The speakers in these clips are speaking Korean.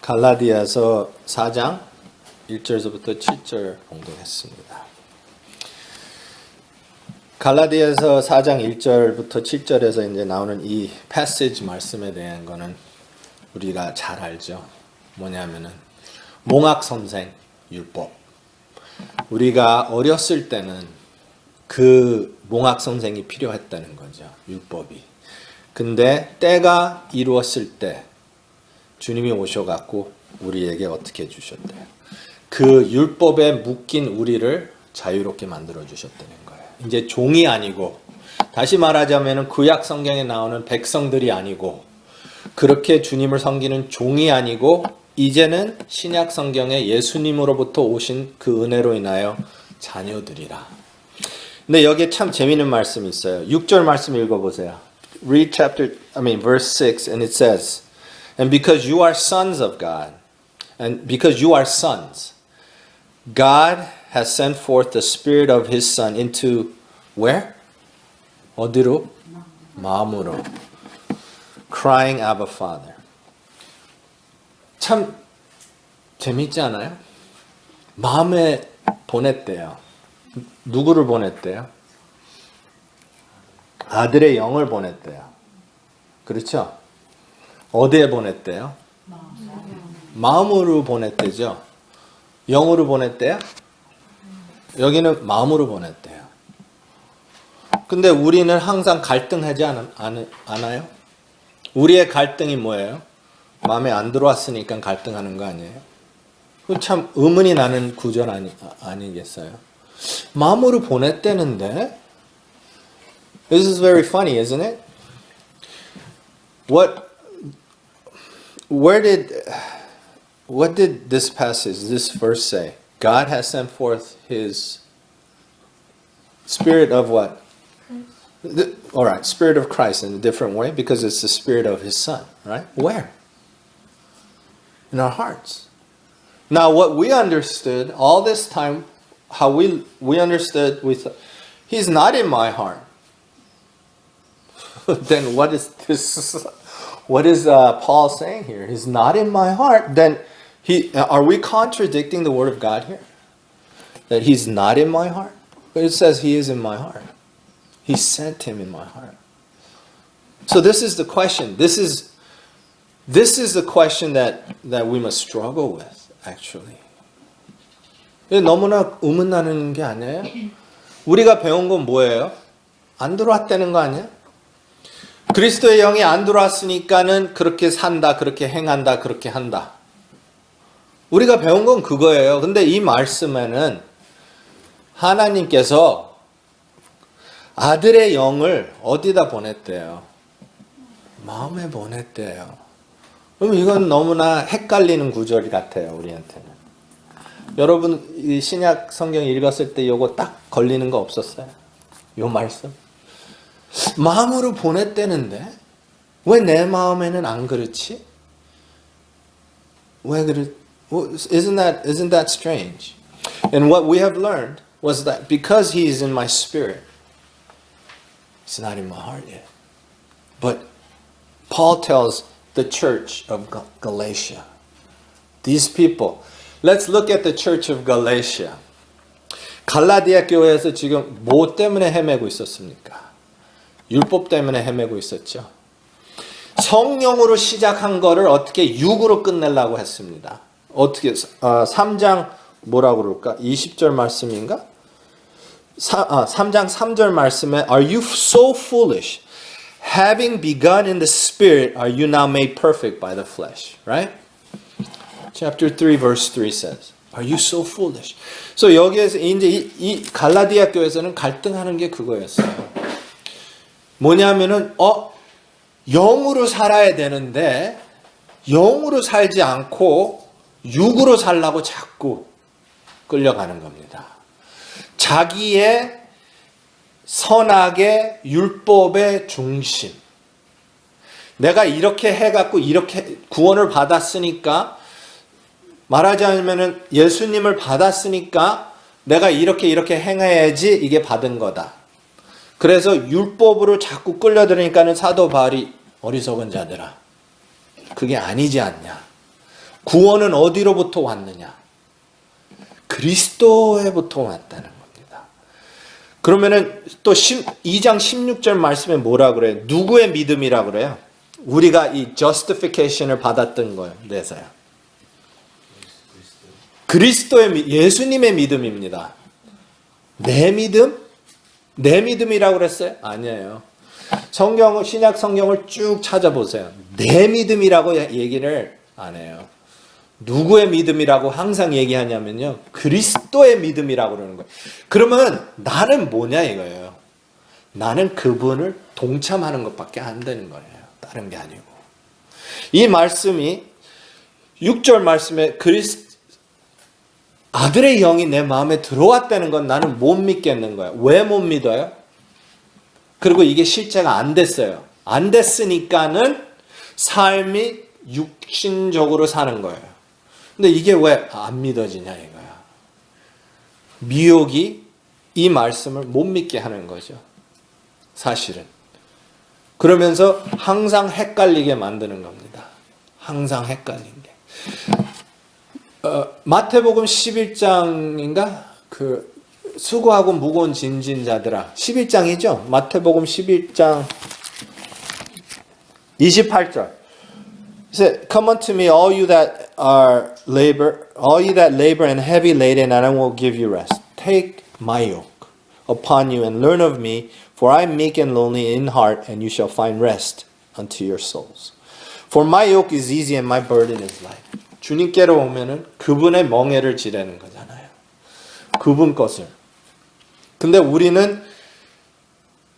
갈라디아서 4장 1절부터 7절 봉독했습니다. 갈라디아서 4장 1절부터 7절에서 이제 나오는 이 패시지 말씀에 대한 거는 우리가 잘 알죠. 뭐냐면은 몽학 선생 율법. 우리가 어렸을 때는 그 몽학 선생이 필요했다는 거죠. 율법이. 근데 때가 이루었을 때 주님이 오셔갖고 우리에게 어떻게 해주셨대요? 그 율법에 묶인 우리를 자유롭게 만들어 주셨다는 거예요. 이제 종이 아니고, 다시 말하자면 구약 성경에 나오는 백성들이 아니고, 그렇게 주님을 섬기는 종이 아니고, 이제는 신약 성경에 예수님으로부터 오신 그 은혜로 인하여 자녀들이라. 근데 여기에 참 재미있는 말씀이 있어요. 6절 말씀 읽어보세요. Read verse 6, and it says, And because you are sons of God, and because you are sons, God has sent forth the Spirit of His Son into where? 어디로? 마음으로. Crying, Abba, Father. 참 재밌지 않아요? 마음에 보냈대요. 누구를 보냈대요? 아들의 영을 보냈대요. 그렇죠? 어디에 보냈대요? 마음으로 보냈대죠. 영으로 보냈대요? 여기는 마음으로 보냈대요. 근데 우리는 항상 갈등하지 않아요? 우리의 갈등이 뭐예요? 마음에 안 들어왔으니까 갈등하는 거 아니에요? 참 의문이 나는 구조 아니겠어요? 마음으로 보냈대는데? This is very funny, isn't it? What did this passage, this verse say? God has sent forth His Spirit of what? Alright, Spirit of Christ in a different way because it's the Spirit of His Son, right? Where? In our hearts. Now what we understood all this time, how we understood, He's not in my heart. Then what is this? What is Paul saying here? He's not in my heart. Then are we contradicting the word of God here? That He's not in my heart? But it says He is in my heart. He sent Him in my heart. So this is the question. This is the question that we must struggle with, actually. 너무나 의문나는 게 아니에요? 우리가 배운 건 뭐예요? 안 들어왔다는 거 아니에요? 그리스도의 영이 안 들어왔으니까는 그렇게 산다, 그렇게 행한다, 그렇게 한다. 우리가 배운 건 그거예요. 근데 이 말씀에는 하나님께서 아들의 영을 어디다 보냈대요? 마음에 보냈대요. 그럼 이건 너무나 헷갈리는 구절 같아요, 우리한테는. 여러분 이 신약 성경 읽었을 때 이거 딱 걸리는 거 없었어요? 이 말씀? 마음으로 보냈대는데 왜 내 마음에는 안 그렇지? 왜 그렇? Isn't that strange? And what we have learned was that because He is in my spirit, He's not in my heart yet. But Paul tells the church of Galatia, these people. Let's look at the church of Galatia. 갈라디아 교회에서 지금 뭐 때문에 헤매고 있었습니까? 율법 때문에 헤매고 있었죠. 성령으로 시작한 거를 어떻게 육으로 끝내려고 했습니다. 어떻게 3장 뭐라고 그럴까? 20절 말씀인가? 3장 3절 말씀에 Are you so foolish? Having begun in the spirit, are you now made perfect by the flesh? Right? Chapter 3 verse 3 says, Are you so foolish? So 여기에서 이제 이 갈라디아 교회에서는 갈등하는 게 그거였어요. 뭐냐면은 영으로 살아야 되는데 영으로 살지 않고 육으로 살라고 자꾸 끌려가는 겁니다. 자기의 선악의 율법의 중심. 내가 이렇게 해갖고 이렇게 구원을 받았으니까 말하자면은 예수님을 받았으니까 내가 이렇게 행해야지 이게 받은 거다. 그래서 율법으로 자꾸 끌려들으니까는 사도 바울이 어리석은 자들아. 그게 아니지 않냐. 구원은 어디로부터 왔느냐? 그리스도에부터 왔다는 겁니다. 그러면은 또 2장 16절 말씀에 뭐라 그래요? 누구의 믿음이라 그래요? 우리가 이 justification을 받았던 거예요. 내서요. 그리스도의 예수님의 믿음입니다. 내 믿음? 내 믿음이라고 그랬어요? 아니에요. 신약 성경을 쭉 찾아보세요. 내 믿음이라고 얘기를 안 해요. 누구의 믿음이라고 항상 얘기하냐면요. 그리스도의 믿음이라고 그러는 거예요. 그러면 나는 뭐냐 이거예요. 나는 그분을 동참하는 것밖에 안 되는 거예요. 다른 게 아니고. 이 말씀이 6절 말씀에 아들의 영이 내 마음에 들어왔다는 건 나는 못 믿겠는 거야. 왜 못 믿어요? 그리고 이게 실제가 안 됐어요. 안 됐으니까는 삶이 육신적으로 사는 거예요. 근데 이게 왜 안 믿어지냐 이거야. 미혹이 이 말씀을 못 믿게 하는 거죠. 사실은. 그러면서 항상 헷갈리게 만드는 겁니다. 항상 헷갈린 게. 마태복음 11장인가? 수고하고 무거운 짐진 자들아. 11장이죠? 마태복음 11장 28절. It said, Come unto me, all you that labor and heavy laden, and I will give you rest. Take my yoke upon you and learn of me, for I am meek and lonely in heart, and you shall find rest unto your souls. For my yoke is easy and my burden is light. 주님께로 오면은 그분의 멍에를 지라는 거잖아요. 그분 것을. 근데 우리는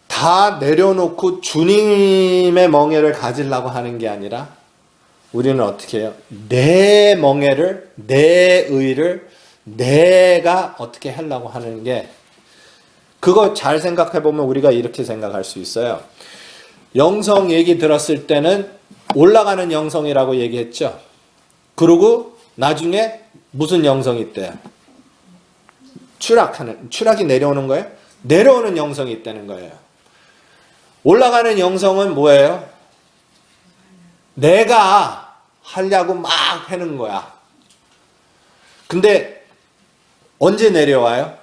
다 내려놓고 주님의 멍에를 가지려고 하는 게 아니라 우리는 어떻게 해요? 내 멍에를, 내 의를 내가 어떻게 하려고 하는 게 그거 잘 생각해 보면 우리가 이렇게 생각할 수 있어요. 영성 얘기 들었을 때는 올라가는 영성이라고 얘기했죠. 그리고 나중에 무슨 영성이 있대요? 추락이 내려오는 거예요? 내려오는 영성이 있다는 거예요. 올라가는 영성은 뭐예요? 내가 하려고 막 하는 거야. 근데 언제 내려와요?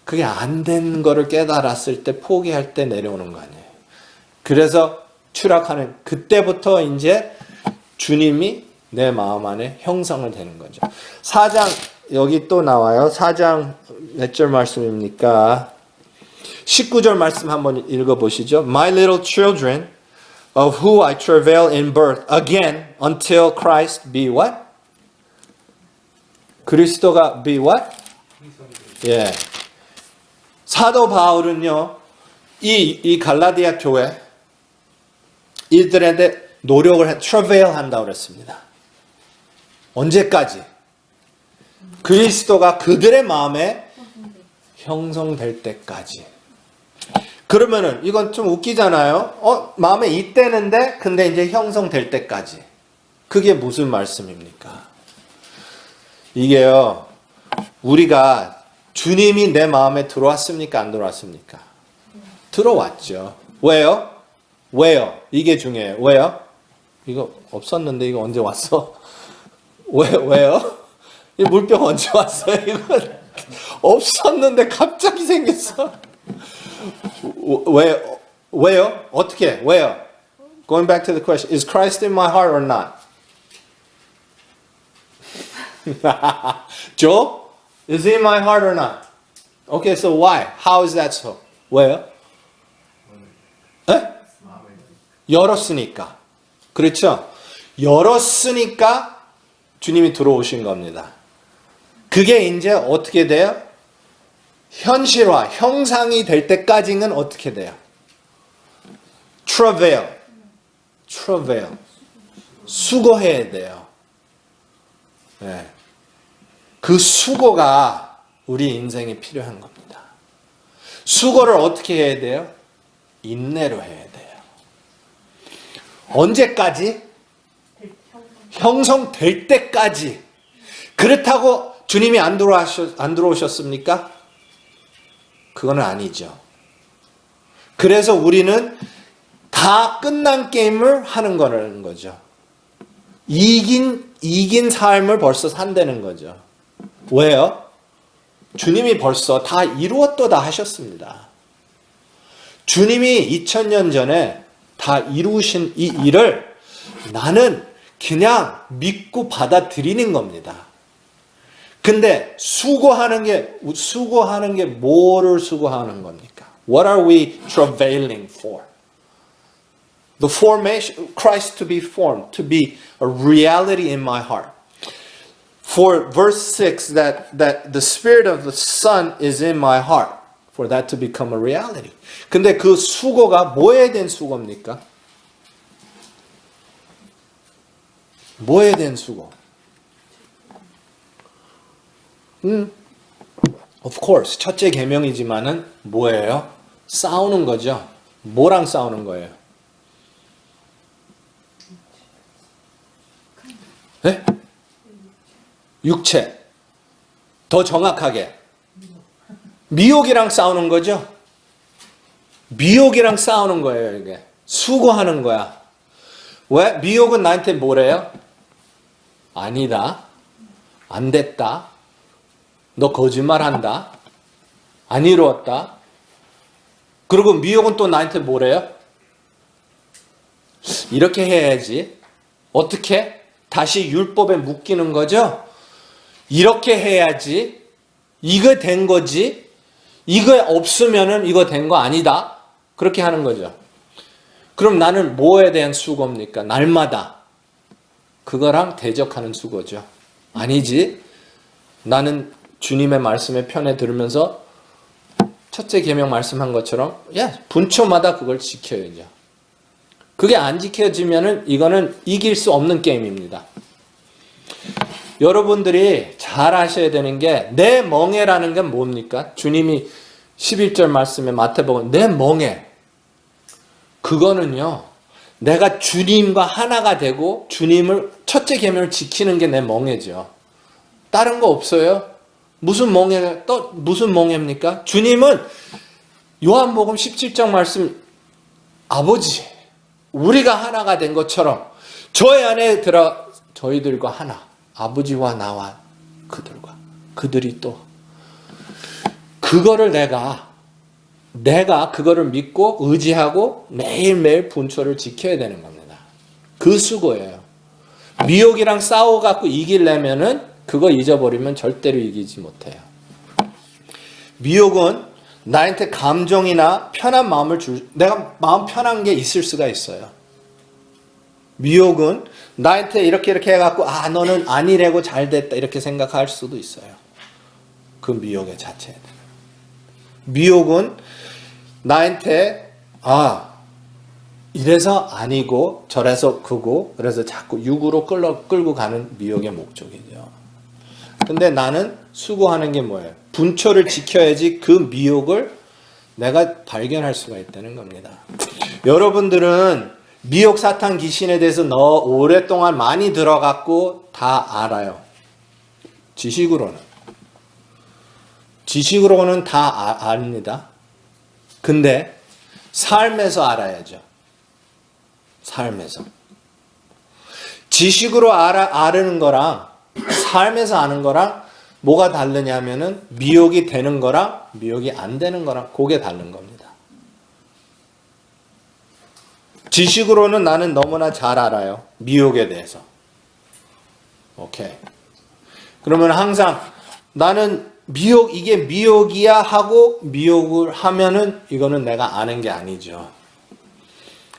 그게 안 된 거를 깨달았을 때, 포기할 때 내려오는 거 아니에요. 그래서 추락하는 그때부터 이제 주님이 내 마음 안에 형성을 되는 거죠. 4장 여기 또 나와요. 4장 몇 절 말씀입니까? 19절 말씀 한번 읽어보시죠. My little children, of who I travail in birth again until Christ be what? 그리스도가 be what? 예. 사도 바울은요, 이 갈라디아 교회 이들한테 노력을 travail 한다고 그랬습니다. 언제까지? 그리스도가 그들의 마음에 형성될 때까지. 그러면은 이건 좀 웃기잖아요. 마음에 있대는데 근데 이제 형성될 때까지. 그게 무슨 말씀입니까? 이게요. 우리가 주님이 내 마음에 들어왔습니까? 안 들어왔습니까? 들어왔죠. 왜요? 왜요? 이게 중요해요. 왜요? 이거 없었는데 이거 언제 왔어? 왜요? 이 물병 언제 왔어요? 이거 없었는데 갑자기 생겼어. 왜요? 어떻게? 왜요? Going back to the question, is Christ in my heart or not? Joe, is he in my heart or not? Okay, so why? How is that so? 왜요? 에? 열었으니까. 그렇죠? 열었으니까 주님이 들어오신 겁니다. 그게 이제 어떻게 돼요? 현실화, 형상이 될 때까지는 어떻게 돼요? travail. 수고해야 돼요. 네. 그 수고가 우리 인생에 필요한 겁니다. 수고를 어떻게 해야 돼요? 인내로 해야 돼요. 언제까지? 형성될 때까지. 그렇다고 주님이 안 들어오셨습니까? 그건 아니죠. 그래서 우리는 다 끝난 게임을 하는 거라는 거죠. 이긴 삶을 벌써 산다는 거죠. 왜요? 주님이 벌써 다 이루었도다 하셨습니다. 주님이 2000년 전에 다 이루신 이 일을 나는 그냥 믿고 받아들이는 겁니다. 근데 수고하는 게 뭐를 수고하는 겁니까? What are we travailing for? The formation, Christ to be formed, to be a reality in my heart. For verse 6, that the Spirit of the Son is in my heart, for that to become a reality. 근데 그 수고가 뭐에 대한 수고입니까? 뭐에 대한 수고? Of course, 첫째 계명이지만은 뭐예요? 싸우는 거죠. 뭐랑 싸우는 거예요? 네? 육체. 더 정확하게. 미혹이랑 싸우는 거죠. 미혹이랑 싸우는 거예요, 이게. 수고하는 거야. 왜? 미혹은 나한테 뭐래요? 아니다. 안 됐다. 너 거짓말한다. 안 이루었다. 그리고 미혹은 또 나한테 뭐래요? 이렇게 해야지. 어떻게? 다시 율법에 묶이는 거죠? 이렇게 해야지. 이거 된 거지. 이거 없으면은 이거 된 거 아니다. 그렇게 하는 거죠. 그럼 나는 뭐에 대한 수고입니까? 날마다. 그거랑 대적하는 수고죠. 아니지. 나는 주님의 말씀에 편에 들으면서 첫째 계명 말씀한 것처럼 분초마다 그걸 지켜야죠. 그게 안 지켜지면은 이거는 이길 수 없는 게임입니다. 여러분들이 잘 아셔야 되는 게 내 멍에라는 게 뭡니까? 주님이 11절 말씀에 마태복음 내 멍에 그거는요. 내가 주님과 하나가 되고 주님을 첫째 계명을 지키는 게 내 멍에죠. 다른 거 없어요. 무슨 멍에입니까? 주님은 요한복음 17장 말씀 아버지 우리가 하나가 된 것처럼 저희 안에 들어 저희들과 하나 아버지와 나와 그들과 그들이 또 그거를 내가 그거를 믿고 의지하고 매일매일 분초를 지켜야 되는 겁니다. 그 수고예요. 미혹이랑 싸워갖고 이기려면은 그거 잊어버리면 절대로 이기지 못해요. 미혹은 나한테 감정이나 편한 마음을 내가 마음 편한 게 있을 수가 있어요. 미혹은 나한테 이렇게 해갖고 너는 아니래고 잘 됐다 이렇게 생각할 수도 있어요. 그 미혹의 자체. 미혹은 나한테 이래서 아니고 저래서 그고 그래서 자꾸 육으로 끌고 가는 미혹의 목적이죠. 근데 나는 수고하는 게 뭐예요? 분초를 지켜야지 그 미혹을 내가 발견할 수가 있다는 겁니다. 여러분들은 미혹 사탄 귀신에 대해서 오랫동안 많이 들어갔고 다 알아요. 지식으로는 다 압니다. 근데 삶에서 알아야죠. 삶에서. 지식으로 아는 거랑 삶에서 아는 거랑 뭐가 다르냐면은 미혹이 되는 거랑 미혹이 안 되는 거랑 그게 다른 겁니다. 지식으로는 나는 너무나 잘 알아요. 미혹에 대해서. 오케이. 그러면 항상 나는 이게 미혹이야 하고 미혹을 하면은 이거는 내가 아는 게 아니죠.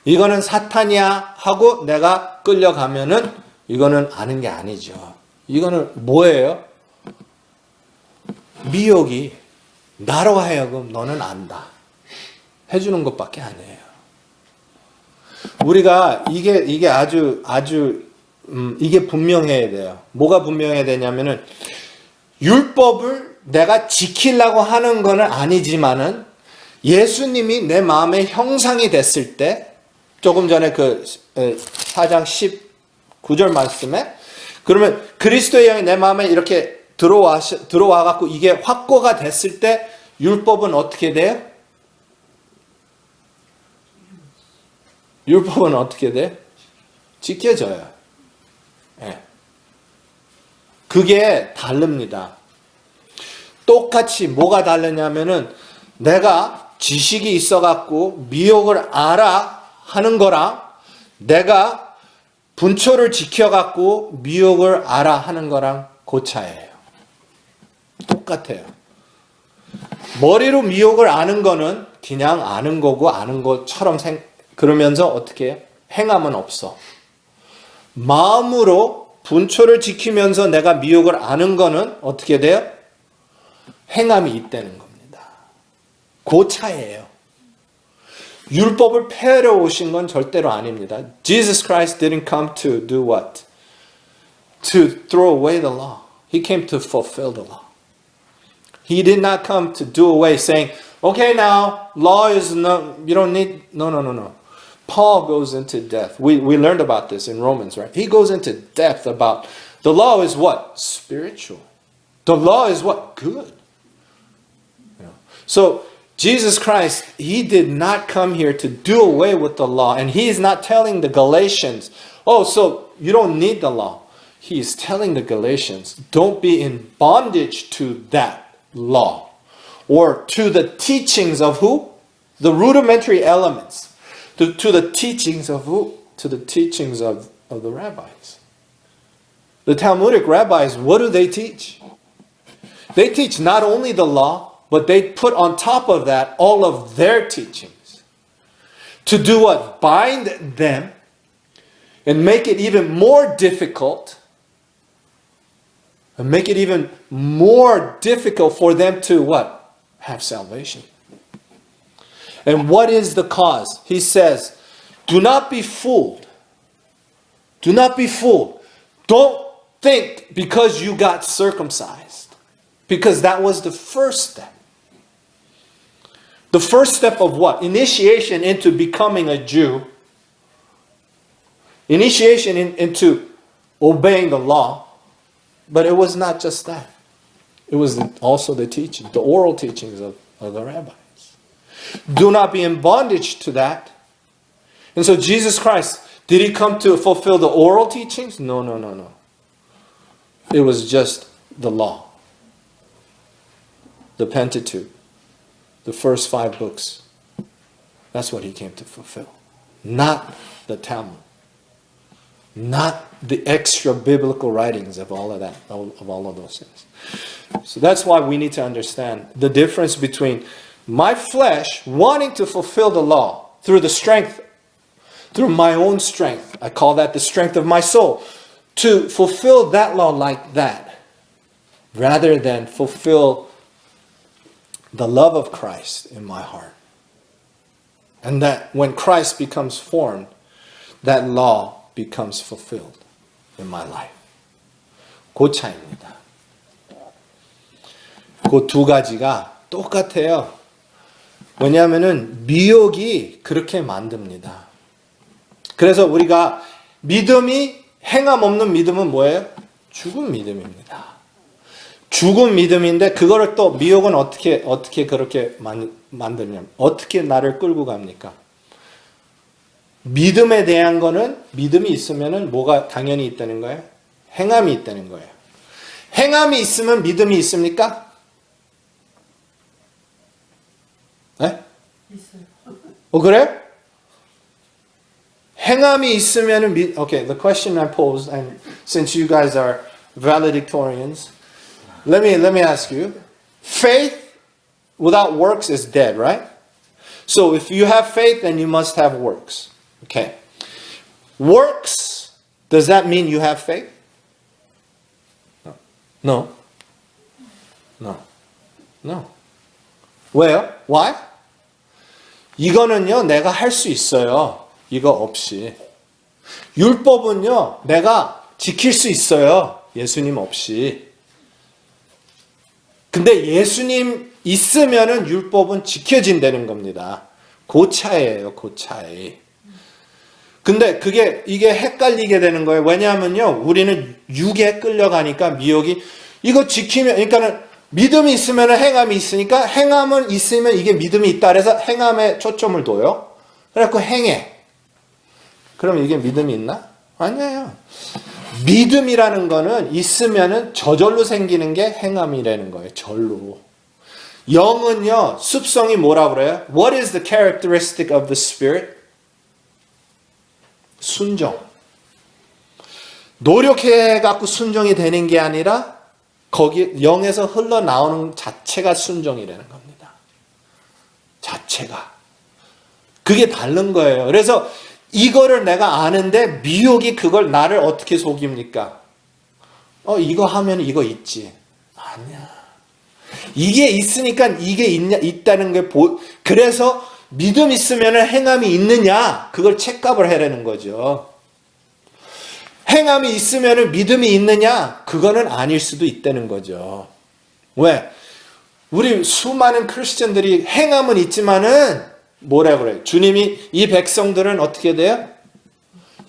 이거는 사탄이야 하고 내가 끌려가면은 이거는 아는 게 아니죠. 이거는 뭐예요? 미혹이 나로 하여금 너는 안다 해주는 것밖에 아니에요. 우리가 이게 아주 이게 분명해야 돼요. 뭐가 분명해야 되냐면은 율법을 내가 지키려고 하는 거는 아니지만은 예수님이 내 마음의 형상이 됐을 때 조금 전에 그 4장 19절 말씀에 그러면 그리스도의 영이 내 마음에 이렇게 들어와 갖고 이게 확고가 됐을 때 율법은 어떻게 돼요? 율법은 어떻게 돼? 지켜져요. 예. 그게 다릅니다. 똑같이 뭐가 다르냐면은 내가 지식이 있어갖고 미혹을 알아 하는 거랑 내가 분초를 지켜갖고 미혹을 알아 하는 거랑 그 차이예요. 똑같아요. 머리로 미혹을 아는 거는 그냥 아는 거고 아는 것처럼 그러면서 어떻게 해요? 행함은 없어. 마음으로 분초를 지키면서 내가 미혹을 아는 거는 어떻게 돼요? 행함이 있다는 겁니다. 그 차이예요. 율법을 폐하러 오신 건 절대로 아닙니다. Jesus Christ didn't come to do what? To throw away the law. He came to fulfill the law. He did not come to do away saying, okay, now law is no, you don't need, no. Paul goes into depth. We learned about this in Romans, right? He goes into depth about the law is what? Spiritual. The law is what? Good. So Jesus Christ, he did not come here to do away with the law. And he is not telling the Galatians, oh, so you don't need the law. He is telling the Galatians, don't be in bondage to that law. Or to the teachings of who? The rudimentary elements. To the teachings of who? To the teachings of the rabbis. The Talmudic rabbis, what do they teach? They teach not only the law, but they put on top of that all of their teachings. To do what? Bind them and make it even more difficult. And make it even more difficult for them to what? Have salvation. And what is the cause? He says, do not be fooled. Do not be fooled. Don't think because you got circumcised. Because that was the first step. The first step of what? Initiation into becoming a Jew. Initiation into obeying the law. But it was not just that. It was also the teaching, the oral teachings of the rabbis. Do not be in bondage to that. And so Jesus Christ, did he come to fulfill the oral teachings? No. It was just the law. The Pentateuch. The first 5 books. That's what he came to fulfill. Not the Talmud. Not the extra biblical writings of all of that, of all of those things. So that's why we need to understand the difference between my flesh wanting to fulfill the law through the strength, through my own strength. I call that the strength of my soul. To fulfill that law like that, rather than fulfill the love of Christ in my heart. And that when Christ becomes formed, that law becomes fulfilled in my life. 그 차이입니다. 그 두 가지가 똑같아요. 왜냐하면은 미혹이 그렇게 만듭니다. 그래서 우리가 믿음이 행함 없는 믿음은 뭐예요? 죽은 믿음입니다. 죽은 믿음인데 그거를 또 미혹은 어떻게 그렇게 만드냐면 어떻게 나를 끌고 갑니까? 믿음에 대한 거는 믿음이 있으면은 뭐가 당연히 있다는 거예요? 행함이 있다는 거예요. 행함이 있으면 믿음이 있습니까? 네? 있어요. 그래? 행함이 있으면은 okay, the question I posed, and since you guys are valedictorians, let me ask you. Faith without works is dead, right? So if you have faith, then you must have works. Okay. Works, does that mean you have faith? No. 왜요? Why? 이거는요, 내가 할 수 있어요. 이거 없이. 율법은요, 내가 지킬 수 있어요. 예수님 없이. 근데 예수님 있으면은 율법은 지켜진다는 겁니다. 그 차이예요, 그 차이. 근데 이게 헷갈리게 되는 거예요. 왜냐하면요, 우리는 육에 끌려가니까 미혹이 이거 지키면, 그러니까는 믿음이 있으면 행함이 있으니까 행함은 있으면 이게 믿음이 있다. 그래서 행함에 초점을 둬요. 그래갖고 행해. 그럼 이게 믿음이 있나? 아니에요. 믿음이라는 거는 있으면은 저절로 생기는 게 행함이라는 거예요. 절로. 영은요, 습성이 뭐라 그래요? What is the characteristic of the Spirit? 순종. 노력해갖고 순종이 되는 게 아니라 거기 영에서 흘러나오는 자체가 순종이라는 겁니다. 자체가. 그게 다른 거예요. 그래서 이거를 내가 아는데 미혹이 그걸 나를 어떻게 속입니까? 이거 하면 이거 있지. 아니야. 이게 있으니까 이게 있다는 게 그래서 믿음 있으면 행함이 있느냐? 그걸 체크업을 해라는 거죠. 행함이 있으면 믿음이 있느냐? 그거는 아닐 수도 있다는 거죠. 왜? 우리 수많은 크리스천들이 행함은 있지만은 뭐라 그래요? 주님이 이 백성들은 어떻게 돼요?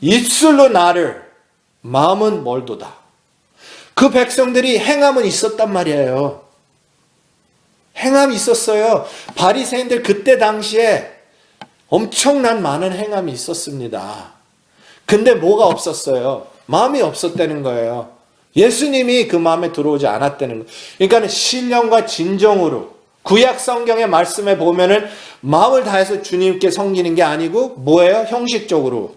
입술로 나를, 마음은 멀도다. 그 백성들이 행함은 있었단 말이에요. 행함이 있었어요. 바리새인들 그때 당시에 엄청난 많은 행함이 있었습니다. 근데 뭐가 없었어요? 마음이 없었다는 거예요. 예수님이 그 마음에 들어오지 않았다는 거예요. 그러니까 신령과 진정으로 구약 성경의 말씀에 보면은 마음을 다해서 주님께 섬기는 게 아니고 뭐예요? 형식적으로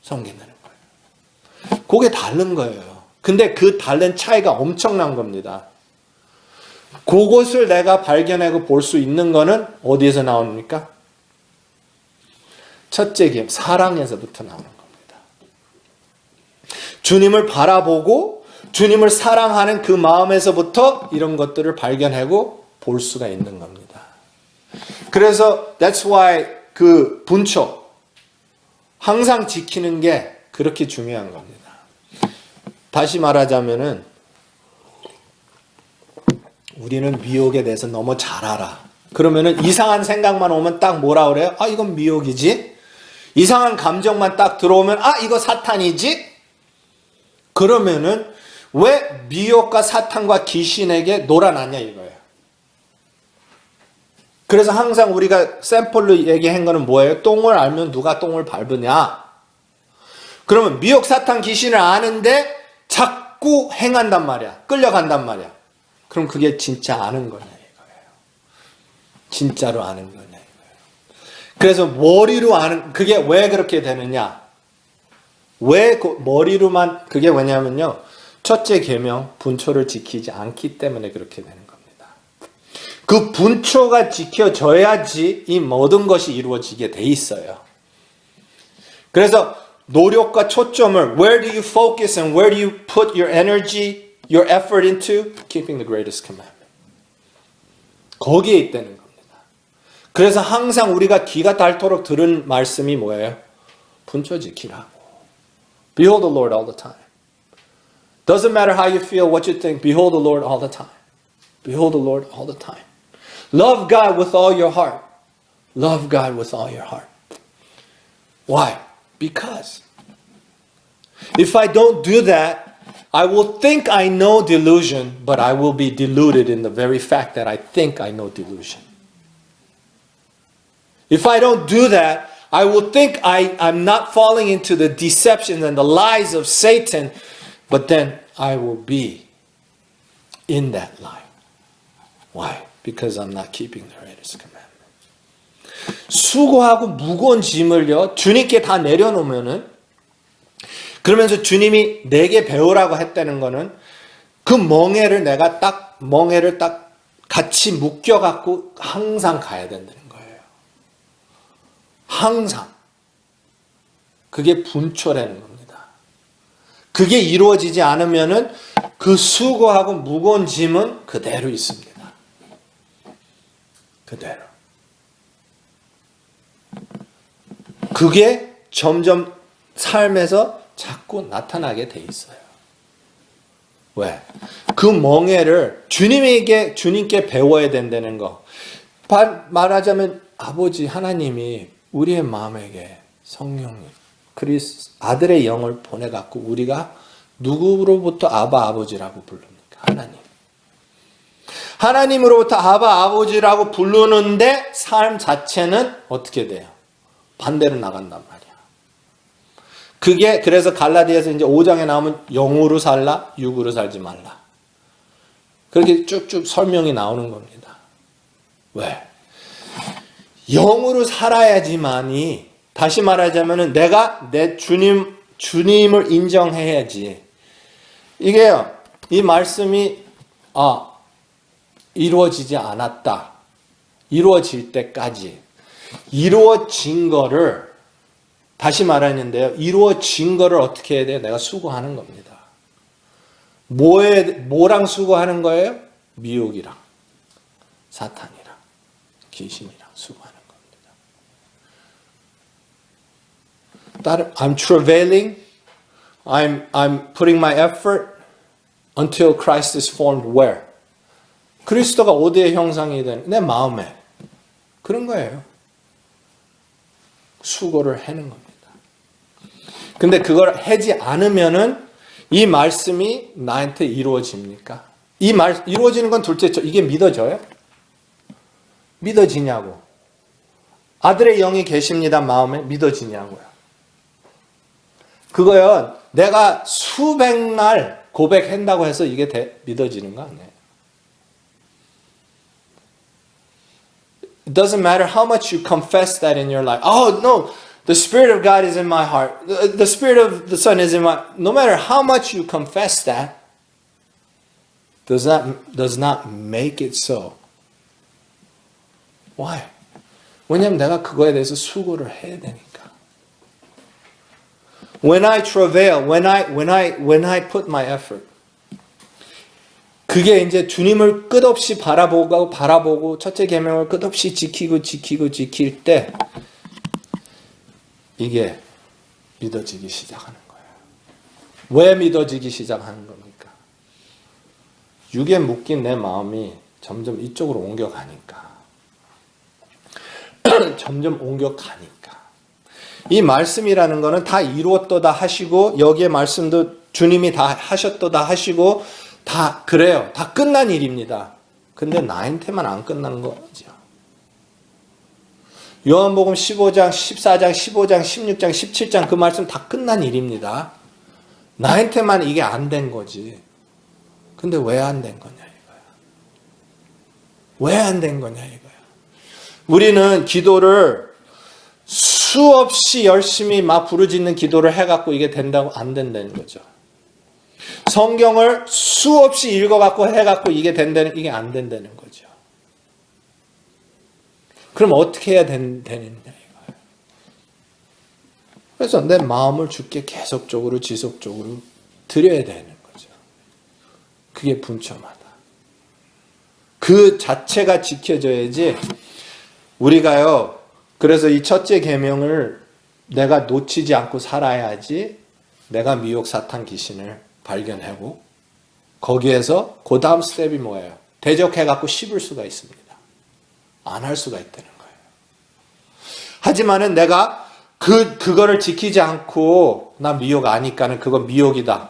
섬긴다는 거예요. 그게 다른 거예요. 근데 그 다른 차이가 엄청난 겁니다. 그것을 내가 발견하고 볼 수 있는 거는 어디에서 나옵니까? 첫째 계명, 사랑에서부터 나오는 겁니다. 주님을 바라보고 주님을 사랑하는 그 마음에서부터 이런 것들을 발견하고 볼 수가 있는 겁니다. 그래서 that's why 그 분초 항상 지키는 게 그렇게 중요한 겁니다. 다시 말하자면은 우리는 미혹에 대해서 너무 잘 알아. 그러면은 이상한 생각만 오면 딱 뭐라 그래요? 이건 미혹이지. 이상한 감정만 딱 들어오면 이거 사탄이지. 그러면은 왜 미혹과 사탄과 귀신에게 놀아났냐 이거예요. 그래서 항상 우리가 샘플로 얘기한 거는 뭐예요? 똥을 알면 누가 똥을 밟으냐. 그러면 미혹, 사탄, 귀신을 아는데 자꾸 행한단 말이야. 끌려간단 말이야. 그럼 그게 진짜 아는 거냐 이거예요. 진짜로 아는 거냐 이거예요. 그래서 머리로 아는, 그게 왜 그렇게 되느냐. 왜 머리로만, 그게 왜냐면요. 첫째 계명, 분초를 지키지 않기 때문에 그렇게 되는 겁니다. 그 분초가 지켜져야지 이 모든 것이 이루어지게 돼 있어요. 그래서 노력과 초점을 where do you focus and where do you put your energy, your effort into? Keeping the greatest commandment. 거기에 있다는 겁니다. 그래서 항상 우리가 귀가 닳도록 들은 말씀이 뭐예요? 분초 지키라고. Behold the Lord all the time. Doesn't matter how you feel, what you think. Behold the Lord all the time. Behold the Lord all the time. Love God with all your heart. Love God with all your heart. Why? Because if I don't do that, I will think I know delusion, but I will be deluded in the very fact that I think I know delusion. If I don't do that, I will think I'm not falling into the deception and the lies of Satan, but then I will be in that lie. Why? Because I'm not keeping the greatest commandment. 수고하고 무거운 짐을요, 주님께 다 내려놓으면은, 그러면서 주님이 내게 배우라고 했다는 거는 그 멍에를 내가 멍에를 딱 같이 묶여갖고 항상 가야 된다는 거예요. 항상. 그게 분초라는 겁니다. 그게 이루어지지 않으면은 그 수고하고 무거운 짐은 그대로 있습니다. 그대로. 그게 점점 삶에서 자꾸 나타나게 돼 있어요. 왜? 그 멍에를 주님께 배워야 된다는 거. 말하자면 아버지 하나님이 우리의 마음에게 성령님, 아들의 영을 보내갖고 우리가 누구로부터 아바 아버지라고 부릅니까? 하나님. 하나님으로부터 아바 아버지라고 부르는데 삶 자체는 어떻게 돼요? 반대로 나간단 말이야. 그게 그래서 갈라디아서 이제 5장에 나오면 영으로 살라, 육으로 살지 말라. 그렇게 쭉쭉 설명이 나오는 겁니다. 왜? 영으로 살아야지만이, 다시 말하자면은 내가 내 주님을 인정해야지. 이게요, 이 말씀이 이루어지지 않았다. 이루어질 때까지. 이루어진 거를, 다시 말하는데요, 이루어진 거를 어떻게 해야 돼요? 내가 수고하는 겁니다. 뭐랑 수고하는 거예요? 미혹이랑, 사탄이랑, 귀신이랑 수고하는 겁니다. I'm travailing, I'm putting my effort until Christ is formed where? 그리스도가 어디에 형상이 되는? 내 마음에. 그런 거예요. 수고를 하는 겁니다. 근데 그걸 하지 않으면은 이 말씀이 나한테 이루어집니까? 이루어지는 건 둘째죠. 이게 믿어져요? 믿어지냐고. 아들의 영이 계십니다. 마음에 믿어지냐고요. 그거요, 내가 수백 날 고백한다고 해서 이게 믿어지는 거 아니에요. It doesn't matter how much you confess that in your life. Oh, no, the Spirit of God is in my heart. The Spirit of the Son is in my... No matter how much you confess that, does not make it so. Why? 왜냐하면 내가 그거에 대해서 수고를 해야 되니까. When I travail, when I put my effort, 그게 이제 주님을 끝없이 바라보고 첫째 계명을 끝없이 지킬 때 이게 믿어지기 시작하는 거예요. 왜 믿어지기 시작하는 겁니까? 육에 묶인 내 마음이 점점 이쪽으로 옮겨가니까. 점점 옮겨가니까. 이 말씀이라는 거는 다 이루었도다 하시고, 여기에 말씀도 주님이 다 하셨도다 하시고, 다 그래요. 다 끝난 일입니다. 근데 나한테만 안 끝난 거죠. 요한복음 15장, 14장, 15장, 16장, 17장 그 말씀 다 끝난 일입니다. 나한테만 이게 안 된 거지. 근데 왜 안 된 거냐 이거야. 왜 안 된 거냐 이거야. 우리는 기도를 수없이 열심히 막 부르짖는 기도를 해갖고 이게 된다고 안 된다는 거죠. 성경을 수없이 읽어갖고 해갖고 이게 된다는, 이게 안 된다는 거죠. 그럼 어떻게 해야 되느냐 이거예요. 그래서 내 마음을 주께 계속적으로 지속적으로 드려야 되는 거죠. 그게 분초마다. 그 자체가 지켜져야지 우리가요. 그래서 이 첫째 계명을 내가 놓치지 않고 살아야지 내가 미혹 사탄 귀신을 발견하고 거기에서 그 다음 스텝이 뭐예요? 대적해갖고 씹을 수가 있습니다. 안 할 수가 있다는 거예요. 하지만은 내가 그거를 지키지 않고 나 미혹 아니까는 그거 미혹이다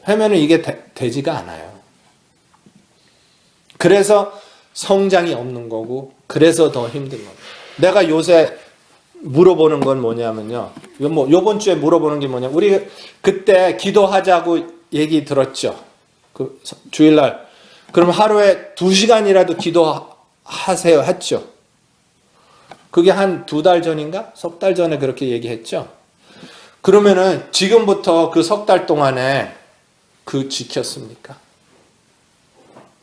하면은 이게 되지가 않아요. 그래서 성장이 없는 거고 그래서 더 힘든 겁니다. 내가 요새 물어보는 건 뭐냐면요. 요번 주에 물어보는 게 뭐냐. 우리 그때 기도하자고 얘기 들었죠. 그 주일날. 그럼 하루에 2시간이라도 기도하세요 했죠. 그게 한 2달 전인가? 석 달 전에 그렇게 얘기했죠. 그러면은 지금부터 그 석 달 동안에 그 지켰습니까?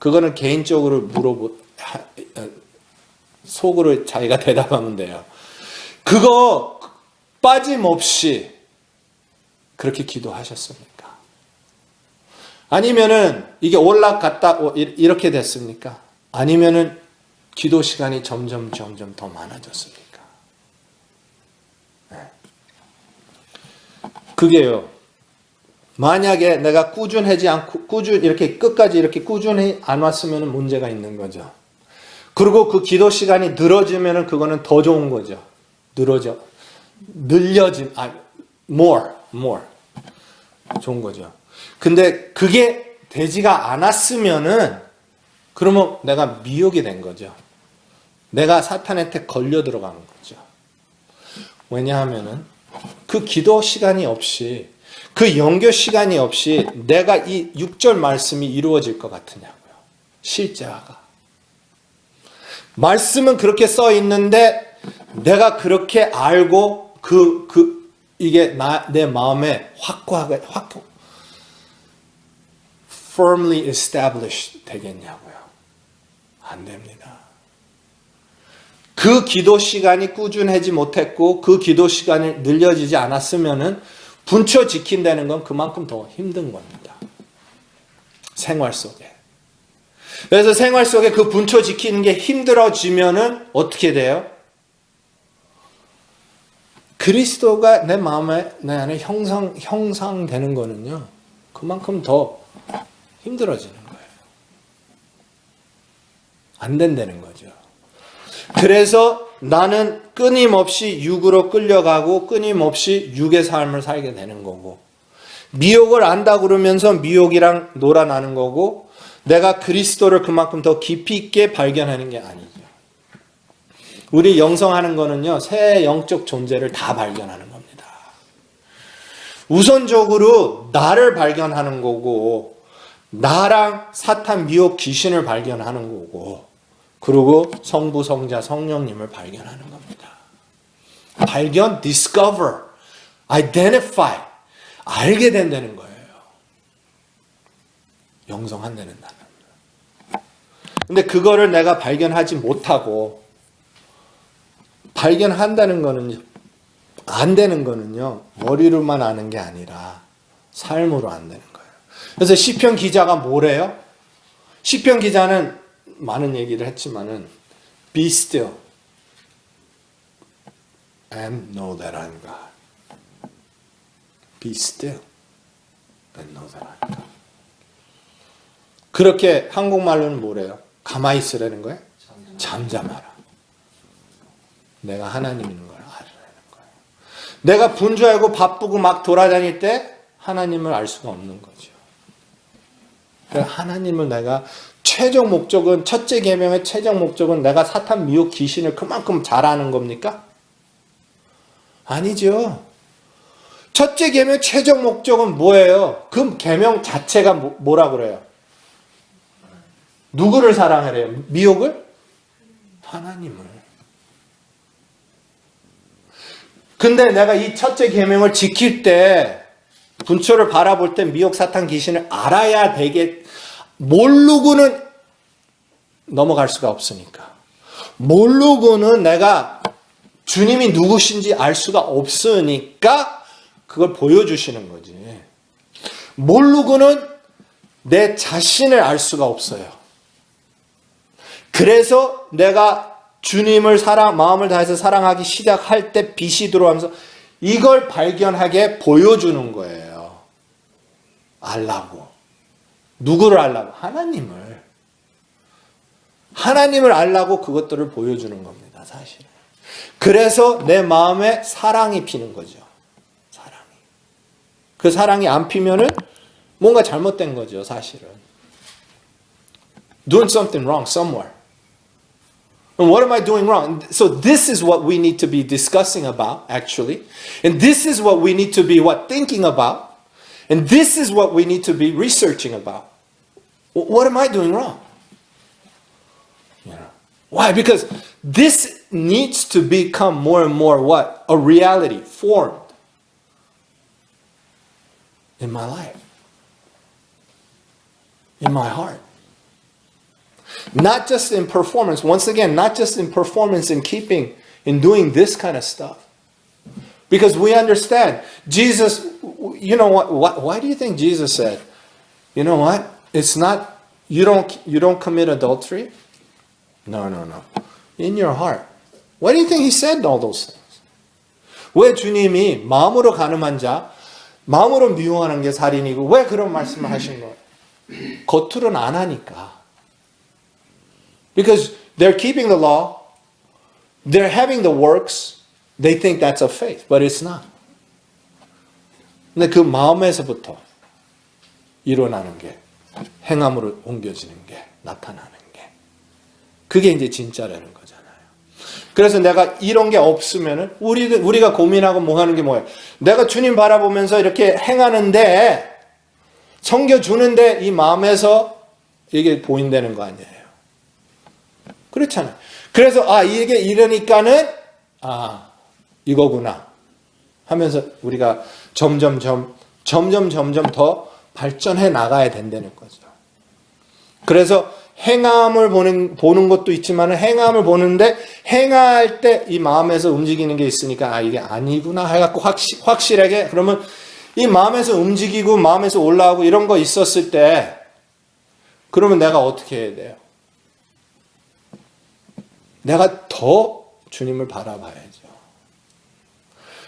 그거는 개인적으로 속으로 자기가 대답하면 돼요. 그거 빠짐없이 그렇게 기도하셨습니까? 아니면은 이게 올라갔다 이렇게 됐습니까? 아니면은 기도 시간이 점점 더 많아졌습니까? 네. 그게요. 만약에 내가 꾸준하지 않고 이렇게 끝까지 이렇게 꾸준히 안 왔으면 문제가 있는 거죠. 그리고 그 기도 시간이 늘어지면은 그거는 더 좋은 거죠. more 좋은 거죠. 근데 그게 되지가 않았으면은 그러면 내가 미혹이 된 거죠. 내가 사탄한테 걸려 들어간 거죠. 왜냐하면은 그 기도 시간이 없이, 그 영교 시간이 없이 내가 이 6절 말씀이 이루어질 것 같으냐고요. 실제화가. 말씀은 그렇게 써 있는데 내가 그렇게 알고 이게 내 마음에 확고하게 firmly established 되겠냐고요. 안 됩니다. 그 기도 시간이 꾸준하지 못했고 그 기도 시간이 늘려지지 않았으면은 분초 지킨다는 건 그만큼 더 힘든 겁니다. 생활 속에. 그래서 생활 속에 그 분초 지키는 게 힘들어지면은 어떻게 돼요? 그리스도가 내 마음에, 내 안에 형상되는 거는요, 그만큼 더 힘들어지는 거예요. 안 된다는 거죠. 그래서 나는 끊임없이 육으로 끌려가고 끊임없이 육의 삶을 살게 되는 거고, 미혹을 안다 그러면서 미혹이랑 놀아나는 거고, 내가 그리스도를 그만큼 더 깊이 있게 발견하는 게 아니죠. 우리 영성하는 거는요, 새 영적 존재를 다 발견하는 겁니다. 우선적으로 나를 발견하는 거고, 나랑 사탄 미혹 귀신을 발견하는 거고, 그리고 성부, 성자, 성령님을 발견하는 겁니다. 발견, discover, identify, 알게 된다는 거예요. 영성한다는 단어입니다. 근데 그거를 내가 발견하지 못하고 발견한다는 거는 안 되는 거는요. 머리로만 아는 게 아니라 삶으로 안 되는 거예요. 그래서 시편 기자가 뭐래요? 시편 기자는 많은 얘기를 했지만은 Be still and know that I'm God. Be still and know that I'm God. 그렇게 한국말로는 뭐래요? 가만히 있으라는 거예요? 잠잠하라. 내가 하나님 있는 걸 알으라는 거예요. 내가 분주하고 바쁘고 막 돌아다닐 때 하나님을 알 수가 없는 거죠. 하나님을 내가 최종 목적은, 첫째 계명의 최종 목적은 내가 사탄 미혹 귀신을 그만큼 잘 아는 겁니까? 아니죠. 첫째 계명 최종 목적은 뭐예요? 그 계명 자체가 뭐라 그래요? 누구를 사랑하래요? 미혹을? 하나님을. 근데 내가 이 첫째 계명을 지킬 때, 분초를 바라볼 때 미혹 사탄 귀신을 알아야 되게, 모르고는 넘어갈 수가 없으니까. 모르고는 내가 주님이 누구신지 알 수가 없으니까 그걸 보여주시는 거지. 모르고는 내 자신을 알 수가 없어요. 그래서 내가 주님을 마음을 다해서 사랑하기 시작할 때 빛이 들어오면서 이걸 발견하게 보여주는 거예요. 알라고. 누구를 알라고? 하나님을. 하나님을 알라고 그것들을 보여주는 겁니다, 사실은. 그래서 내 마음에 사랑이 피는 거죠. 사랑이. 그 사랑이 안 피면은 뭔가 잘못된 거죠, 사실은. Doing something wrong somewhere. And what am I doing wrong? So this is what we need to be discussing about, actually. And this is what we need to be thinking about. And this is what we need to be researching about. What am I doing wrong? You know. Why? Because this needs to become more and more what? A reality formed in my life. In my heart. Not just in performance. Once again, not just in performance, in keeping, in doing this kind of stuff. Because we understand, Jesus, you know what? Why do you think Jesus said, you know what? It's not, you don't commit adultery? No. In your heart. Why do you think he said all those things? 왜 주님이 마음으로 가늠한 자, 마음으로 미워하는 게 살인이고 왜 그런 말씀을 하신 거예요? 겉으로는 안 하니까. Because they're keeping the law, they're having the works, they think that's of faith, but it's not. 근데 그 마음에서부터 일어나는 게 행함으로 옮겨지는 게 나타나는 게 그게 이제 진짜라는 거잖아요. 그래서 내가 이런 게 없으면은 우리가 고민하고 뭐 하는 게 뭐예요? 내가 주님 바라보면서 이렇게 행하는데 섬겨주는데 이 마음에서 이게 보인다는 거 아니에요. 그렇잖아요. 그래서 이게 이러니까는 이거구나 하면서 우리가 점점 더 발전해 나가야 된다는 거죠. 그래서 행함을 보는 것도 있지만 행함을 보는데 행할 때 이 마음에서 움직이는 게 있으니까 이게 아니구나 해갖고 확실하게 그러면 이 마음에서 움직이고 마음에서 올라오고 이런 거 있었을 때 그러면 내가 어떻게 해야 돼요? 내가 더 주님을 바라봐야죠.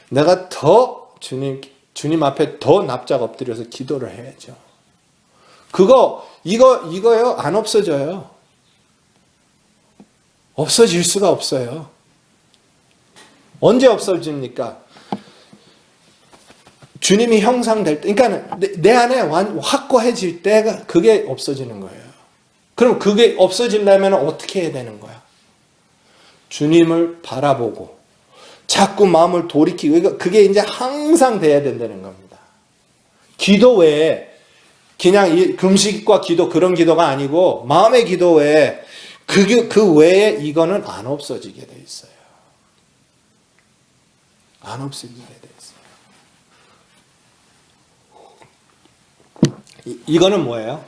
내가 더 주님 앞에 더 납작 엎드려서 기도를 해야죠. 이거요, 안 없어져요. 없어질 수가 없어요. 언제 없어집니까? 주님이 형상될 때, 그러니까 내 안에 확고해질 때가 그게 없어지는 거예요. 그럼 그게 없어지려면 어떻게 해야 되는 거야? 주님을 바라보고 자꾸 마음을 돌이키고 그게 이제 항상 돼야 된다는 겁니다. 기도 외에 그냥 이 금식과 기도 그런 기도가 아니고 마음의 기도 외에 그 외에 이거는 안 없어지게 돼 있어요. 안 없어지게 돼 있어요. 이거는 뭐예요?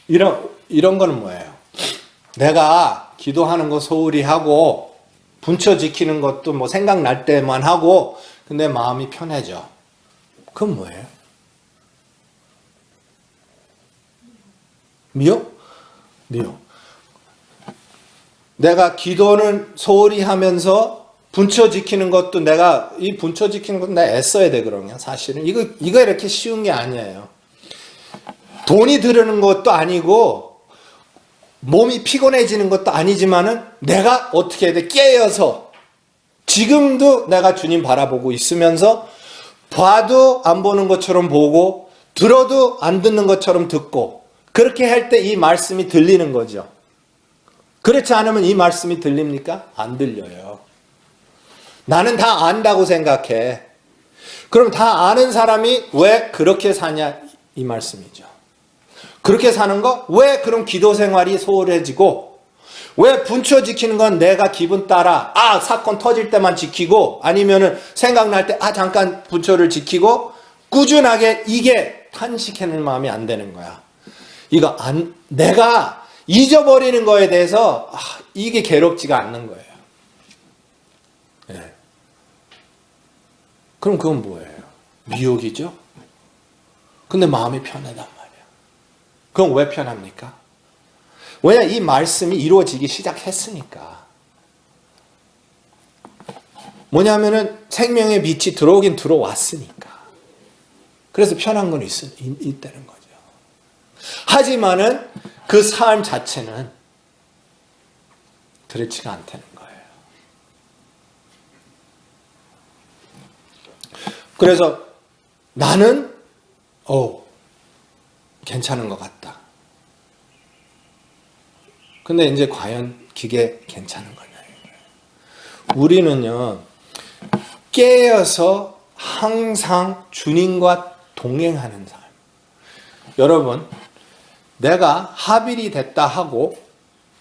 이런 거는 뭐예요? 내가 기도하는 거 소홀히 하고 분처 지키는 것도 뭐 생각날 때만 하고 근데 마음이 편해져. 그건 뭐예요? 미혹? 내가 기도는 소홀히 하면서 분처 지키는 것도 내가 애써야 돼, 그러면 사실은. 이거 이렇게 쉬운 게 아니에요. 돈이 들으는 것도 아니고, 몸이 피곤해지는 것도 아니지만은 내가 어떻게 해야 돼? 깨어서. 지금도 내가 주님 바라보고 있으면서 봐도 안 보는 것처럼 보고, 들어도 안 듣는 것처럼 듣고, 그렇게 할 때 이 말씀이 들리는 거죠. 그렇지 않으면 이 말씀이 들립니까? 안 들려요. 나는 다 안다고 생각해. 그럼 다 아는 사람이 왜 그렇게 사냐? 이 말씀이죠. 그렇게 사는 거? 왜 그럼 기도 생활이 소홀해지고 왜 분처 지키는 건 내가 기분 따라 사건 터질 때만 지키고 아니면은 생각날 때 잠깐 분처를 지키고 꾸준하게 이게 탄식하는 마음이 안 되는 거야. 내가 잊어버리는 거에 대해서 이게 괴롭지가 않는 거예요. 네. 그럼 그건 뭐예요? 미혹이죠? 근데 마음이 편하단 말이야. 그럼 왜 편합니까? 왜냐, 이 말씀이 이루어지기 시작했으니까. 뭐냐면은 생명의 빛이 들어오긴 들어왔으니까. 그래서 편한 건 있다는 거죠. 하지만은 그 삶 자체는 그렇지가 않다는 거예요. 그래서 나는 괜찮은 것 같다. 근데 이제 과연 그게 괜찮은 거냐. 우리는요, 깨어서 항상 주님과 동행하는 삶. 여러분, 내가 하빌이 됐다 하고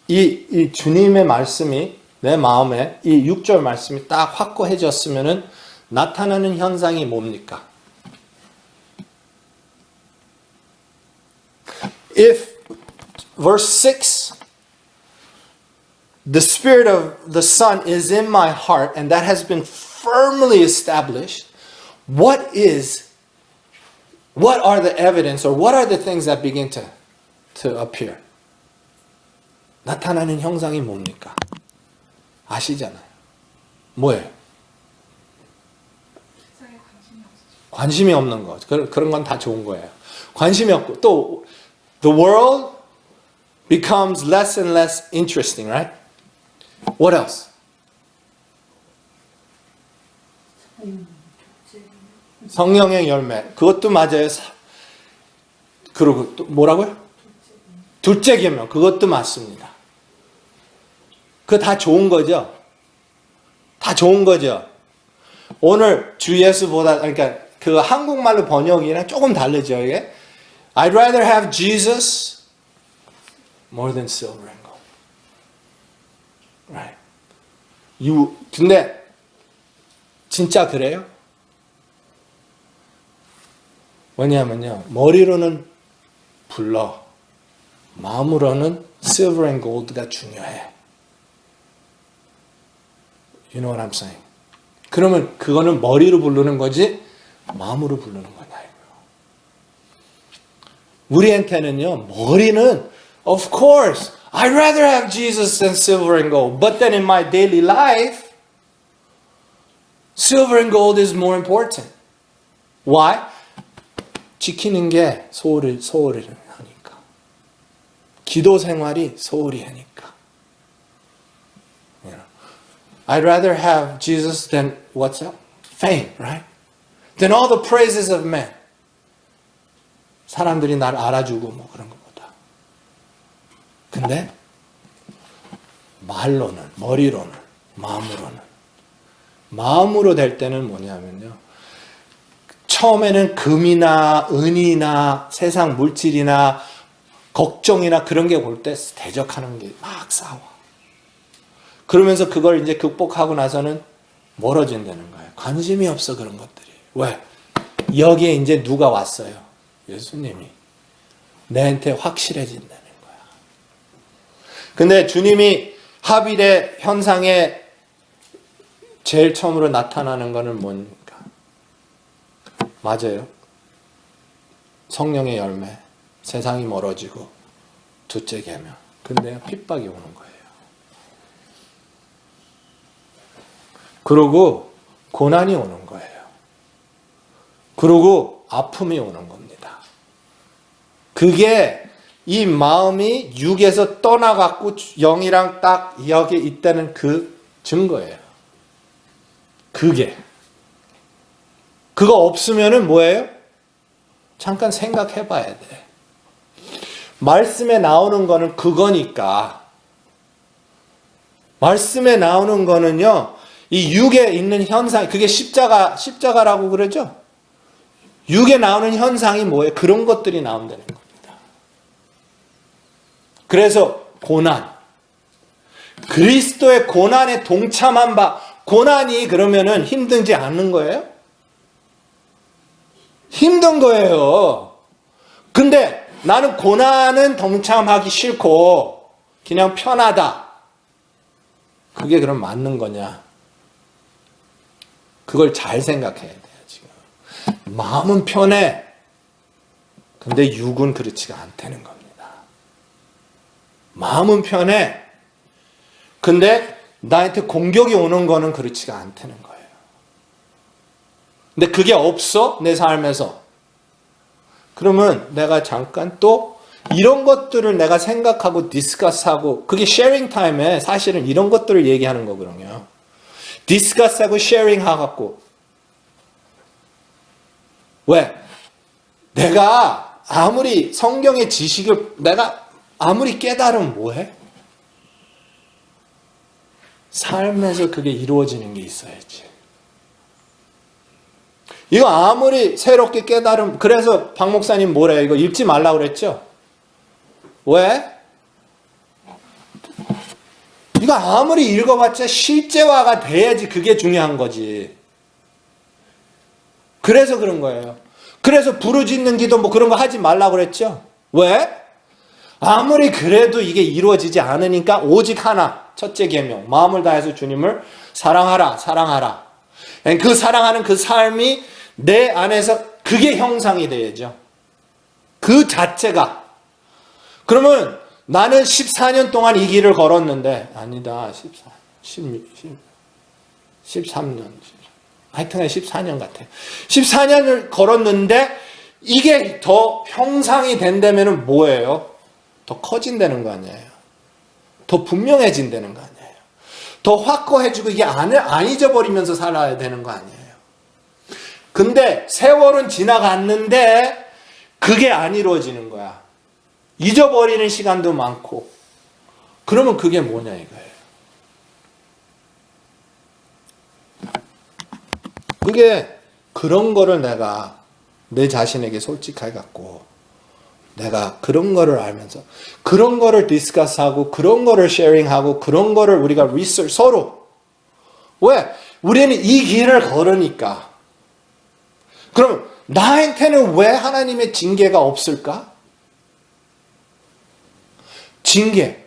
이 주님의 말씀이 내 마음에 이 6절 말씀이 딱 확고해졌으면은 나타나는 현상이 뭡니까? If verse 6 the spirit of the Son is in my heart and that has been firmly established, what are the evidence or what are the things that begin to appear? 나타나는 형상이 뭡니까? 아시잖아요. 뭐예요? 관심이 없는 거. 그런 건 다 좋은 거예요. 관심이 없고 또 the world becomes less and less interesting, right? What else? 성령의 열매. 그것도 맞아요. 그리고 또 뭐라고요? 둘째 계명. 그것도 맞습니다. 그거 다 좋은 거죠. 다 좋은 거죠. 오늘 주 예수보다, 그러니까 그 한국말로 번역이랑 조금 다르죠, 이게. I'd rather have Jesus more than silver and gold. Right. 근데 진짜 그래요? 뭐냐면요, 머리로는 불러, 마음으로는 silver and gold가 중요해. You know what I'm saying? 그러면 그거는 머리로 부르는 거지 마음으로 부르는 건 아니고요. 우리한테는요, 머리는 of course I'd rather have Jesus than silver and gold. But then in my daily life, silver and gold is more important. Why? 지키는 게 소홀히 하니까. 기도 생활이 소홀히 하니까. I'd rather have Jesus than what's that? Fame, right? Than all the praises of men. 사람들이 날 알아주고 뭐 그런 것보다. 근데 말로는, 머리로는, 마음으로 될 때는 뭐냐면요, 처음에는 금이나 은이나 세상 물질이나 걱정이나 그런 게 올 때 대적하는 게 막 싸워. 그러면서 그걸 이제 극복하고 나서는 멀어진다는 거예요. 관심이 없어, 그런 것들이. 왜? 여기에 이제 누가 왔어요? 예수님이. 내한테 확실해진다는 거야. 근데 주님이 하빌의 현상에 제일 처음으로 나타나는 거는 뭡니까? 맞아요. 성령의 열매, 세상이 멀어지고, 둘째 계명. 근데 핍박이 오는 거예요. 그리고 고난이 오는 거예요. 그리고 아픔이 오는 겁니다. 그게 이 마음이 육에서 떠나갖고 영이랑 딱 여기 있다는 그 증거예요. 그거 없으면은 뭐예요? 잠깐 생각해 봐야 돼. 말씀에 나오는 거는 그거니까. 말씀에 나오는 거는요, 이 육에 있는 현상, 그게 십자가라고 그러죠? 육에 나오는 현상이 뭐예요? 그런 것들이 나온다는 겁니다. 그래서 고난. 그리스도의 고난에 동참한 바, 고난이 그러면은 힘든지 않는 거예요? 힘든 거예요. 근데 나는 고난은 동참하기 싫고 그냥 편하다. 그게 그럼 맞는 거냐? 그걸 잘 생각해야 돼요, 지금. 마음은 편해. 근데 육은 그렇지가 않다는 겁니다. 마음은 편해. 근데 나한테 공격이 오는 거는 그렇지가 않다는 거예요. 근데 그게 없어? 내 삶에서. 그러면 내가 잠깐 또 이런 것들을 내가 생각하고 디스커스하고, 그게 쉐어링 타임에 사실은 이런 것들을 얘기하는 거거든요. 디스커스하고 쉐어링 하갖고. 왜? 내가 아무리 성경의 지식을 내가 아무리 깨달으면 뭐해? 삶에서 그게 이루어지는 게 있어야지. 이거 아무리 새롭게 깨달으면, 그래서 박 목사님 뭐래요? 이거 읽지 말라고 그랬죠? 왜? 이거 아무리 읽어봤자 실제화가 돼야지 그게 중요한 거지. 그래서 그런 거예요. 그래서 부르짖는 기도 뭐 그런 거 하지 말라고 그랬죠? 왜? 아무리 그래도 이게 이루어지지 않으니까 오직 하나, 첫째 계명, 마음을 다해서 주님을 사랑하라. 그 사랑하는 그 삶이 내 안에서 그게 형상이 돼야죠. 그 자체가. 그러면 나는 14년 동안 이 길을 걸었는데, 아니다, 13년. 하여튼 14년 같아요. 14년을 걸었는데, 이게 더 형상이 된다면 뭐예요? 더 커진다는 거 아니에요? 더 분명해진다는 거 아니에요? 더 확고해지고 이게 안 잊어버리면서 살아야 되는 거 아니에요? 근데 세월은 지나갔는데 그게 안 이루어지는 거야. 잊어버리는 시간도 많고. 그러면 그게 뭐냐 이거예요. 그런 거를 내가 내 자신에게 솔직하게 갖고 내가 그런 거를 알면서 그런 거를 디스커스하고 그런 거를 쉐어링하고 그런 거를 우리가 리서치 서로 왜? 우리는 이 길을 걸으니까. 그럼 나한테는 왜 하나님의 징계가 없을까? 징계.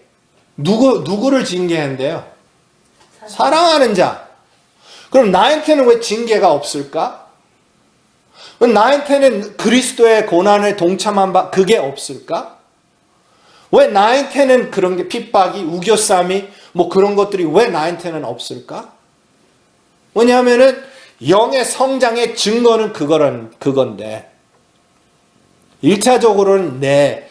누구를 징계한대요? 사랑하는 자. 그럼 나한테는 왜 징계가 없을까? 나한테는 그리스도의 고난을 동참한 그게 없을까? 왜 나한테는 그런 게 핍박이, 우겨쌈이, 뭐 그런 것들이 왜 나한테는 없을까? 왜냐하면은 영의 성장의 증거는 그건데 1차적으로는 내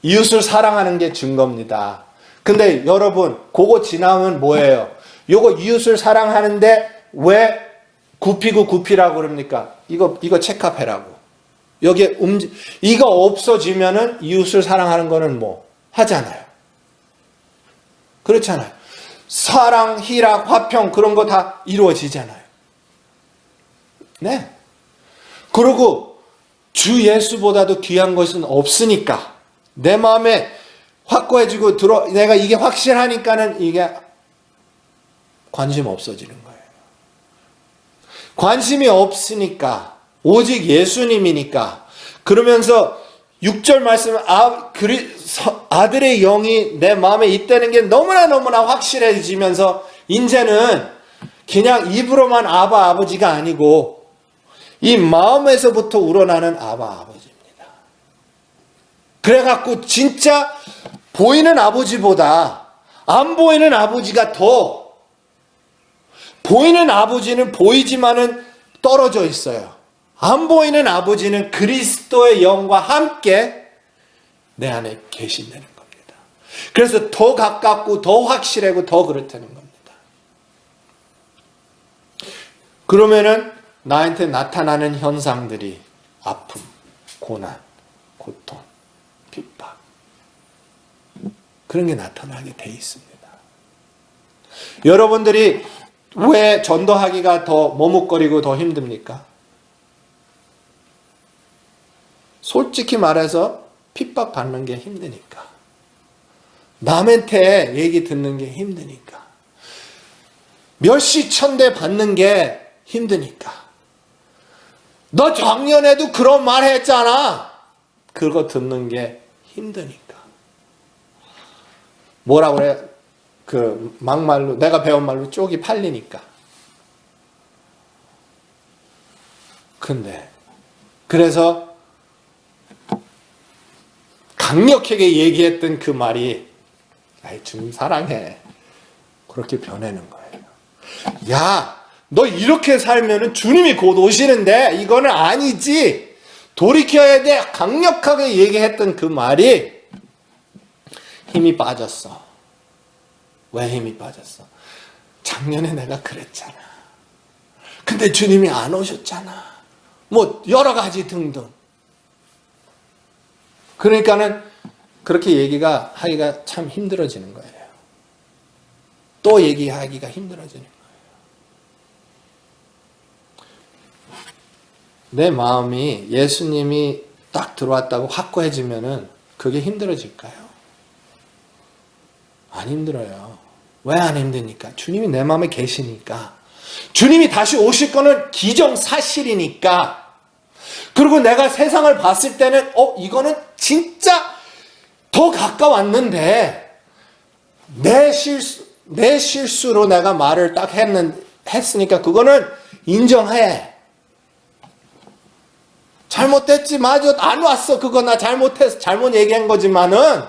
이웃을 사랑하는 게 증거입니다. 근데 여러분 그거 지나면 뭐예요? 요거 이웃을 사랑하는데 왜 굽히고 굽히라고 그럽니까? 이거 체크업해라고. 여기에 이거 없어지면은 이웃을 사랑하는 거는 뭐 하잖아요. 그렇잖아요. 사랑, 희락, 화평 그런 거 다 이루어지잖아요. 네. 그리고 주 예수보다도 귀한 것은 없으니까 내 마음에 확고해지고 내가 이게 확실하니까는 이게 관심 없어지는 거예요. 관심이 없으니까 오직 예수님이니까 그러면서 6절 말씀 아들의 영이 내 마음에 있다는 게 너무나 확실해지면서 이제는 그냥 입으로만 아바 아버지가 아니고 이 마음에서부터 우러나는 아바 아버지입니다. 그래갖고 진짜 보이는 아버지보다 안 보이는 아버지가 더 보이는 아버지는 보이지만은 떨어져 있어요. 안 보이는 아버지는 그리스도의 영과 함께 내 안에 계신다는 겁니다. 그래서 더 가깝고 더 확실하고 더 그렇다는 겁니다. 그러면은 나한테 나타나는 현상들이 아픔, 고난, 고통, 핍박 그런 게 나타나게 돼 있습니다. 여러분들이 왜 전도하기가 더 머뭇거리고 더 힘듭니까? 솔직히 말해서 핍박받는 게 힘드니까. 남한테 얘기 듣는 게 힘드니까. 멸시 천대 받는 게 힘드니까. 너 작년에도 그런 말 했잖아. 그거 듣는 게 힘드니까. 뭐라고 그래? 그 막말로 내가 배운 말로 쪽이 팔리니까. 근데 그래서 강력하게 얘기했던 그 말이 아이 주님 사랑해. 그렇게 변하는 거예요. 야, 너 이렇게 살면은 주님이 곧 오시는데 이거는 아니지. 돌이켜야 돼. 강력하게 얘기했던 그 말이 힘이 빠졌어. 왜 힘이 빠졌어? 작년에 내가 그랬잖아. 근데 주님이 안 오셨잖아. 뭐 여러 가지 등등. 그러니까는 그렇게 하기가 참 힘들어지는 거예요. 또 얘기하기가 힘들어지는 거예요. 내 마음이 예수님이 딱 들어왔다고 확고해지면은 그게 힘들어질까요? 안 힘들어요. 왜 안 힘드니까? 주님이 내 마음에 계시니까. 주님이 다시 오실 거는 기정사실이니까. 그리고 내가 세상을 봤을 때는 이거는 진짜 더 가까웠는데 내 실수로 내가 말을 딱 했으니까 그거는 인정해. 잘못했지. 맞아. 안 왔어. 그거 나 잘못했어. 잘못 얘기한 거지만은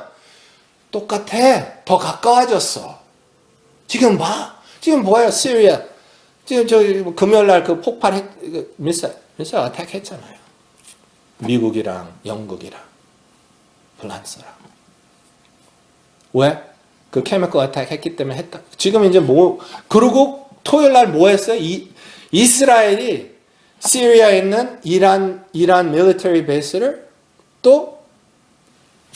똑같아. 더 가까워졌어. 지금 봐. 지금 뭐예요? 시리아. 지금 금요일 날 그 미사일 어택 했잖아요. 미국이랑 영국이랑 프랑스랑. 왜? 그 케미컬 어택 했기 때문에 했다. 지금 이제 그리고 토요일 날 뭐 했어요? 이스라엘이 시리아에 있는 이란 밀리터리 베이스를 또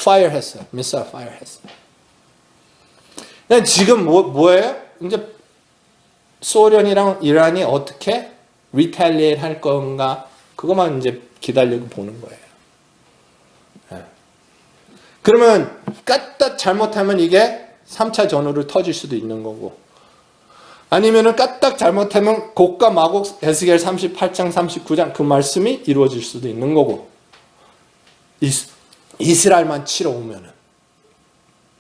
파이어 했어요. 미사일 파이어 했어요. 지금 뭐예요? 이제 소련이랑 이란이 어떻게 retaliate 할 건가? 그것만 이제 기다리고 보는 거예요. 네. 그러면 까딱 잘못하면 이게 3차 전후를 터질 수도 있는 거고, 아니면은 까딱 잘못하면 곡과 마곡 에스겔 38장 39장 그 말씀이 이루어질 수도 있는 거고, 이스라엘만 치러 오면은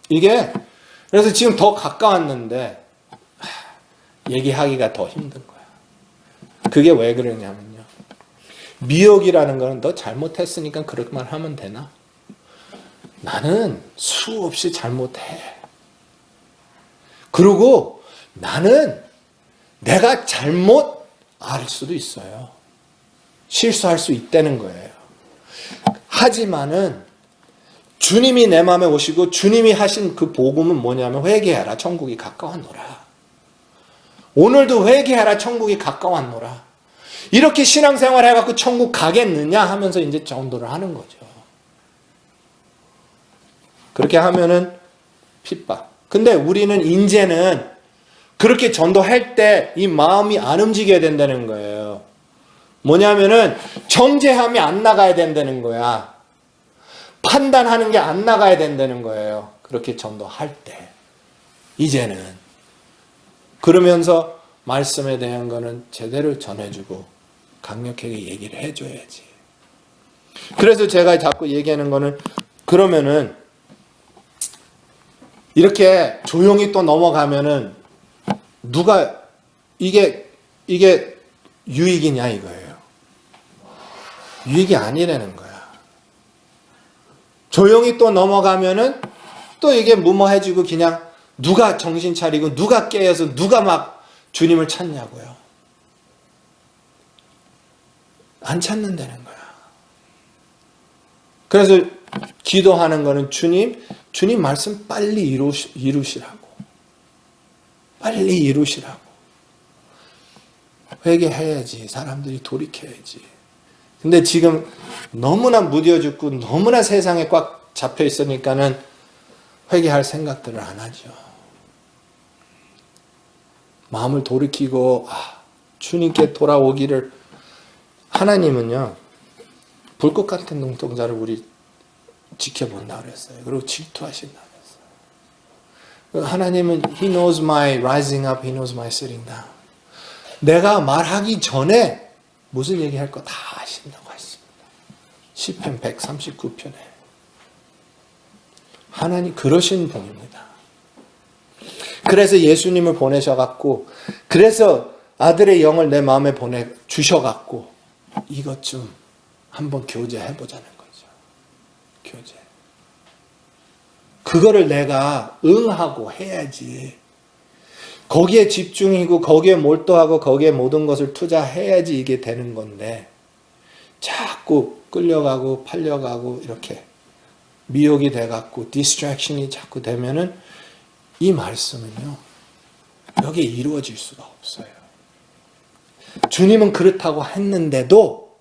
이게, 그래서 지금 더 가까웠는데 얘기하기가 더 힘든 거야. 그게 왜 그러냐면요, 미혹이라는 거는 너 잘못했으니까 그렇게만 하면 되나? 나는 수없이 잘못해. 그리고 나는 내가 잘못 알 수도 있어요. 실수할 수 있다는 거예요. 하지만은 주님이 내 마음에 오시고 주님이 하신 그 복음은 뭐냐면 회개하라, 천국이 가까웠노라. 오늘도 회개하라, 천국이 가까웠노라. 이렇게 신앙생활 해갖고 천국 가겠느냐 하면서 이제 전도를 하는 거죠. 그렇게 하면은 핍박. 근데 우리는 이제는 그렇게 전도할 때 이 마음이 안 움직여야 된다는 거예요. 뭐냐면은 정죄함이 안 나가야 된다는 거야. 판단하는 게 안 나가야 된다는 거예요. 그렇게 전도할 때. 이제는. 그러면서 말씀에 대한 거는 제대로 전해주고 강력하게 얘기를 해줘야지. 그래서 제가 자꾸 얘기하는 거는, 그러면은 이렇게 조용히 또 넘어가면은 누가 이게 유익이냐 이거예요. 유익이 아니라는 거야. 조용히 또 넘어가면은 또 이게 무모해지고 그냥 누가 정신 차리고 누가 깨어서 누가 막 주님을 찾냐고요. 안 찾는다는 거야. 그래서 기도하는 거는 주님 말씀 빨리 이루시라고. 빨리 이루시라고. 회개해야지. 사람들이 돌이켜야지. 근데 지금 너무나 무뎌 죽고 너무나 세상에 꽉 잡혀 있으니까는 회개할 생각들을 안 하죠. 마음을 돌이키고 주님께 돌아오기를. 하나님은요, 불꽃 같은 눈동자를 우리 지켜본다 그랬어요. 그리고 질투하신다 그랬어요. 하나님은 He knows my rising up, He knows my sitting down. 내가 말하기 전에 무슨 얘기할 거 다 아신다고 했습니다. 시편 139편에. 하나님 그러신 분입니다. 그래서 예수님을 보내셔갖고, 그래서 아들의 영을 내 마음에 주셔갖고 이것 좀 한번 교제해보자는 거죠. 교제. 그거를 내가 응하고 해야지. 거기에 집중이고 거기에 몰두하고 거기에 모든 것을 투자해야지 이게 되는 건데, 자꾸 끌려가고 팔려가고 이렇게 미혹이 돼갖고 디스트랙션이 자꾸 되면은 이 말씀은요, 여기에 이루어질 수가 없어요. 주님은 그렇다고 했는데도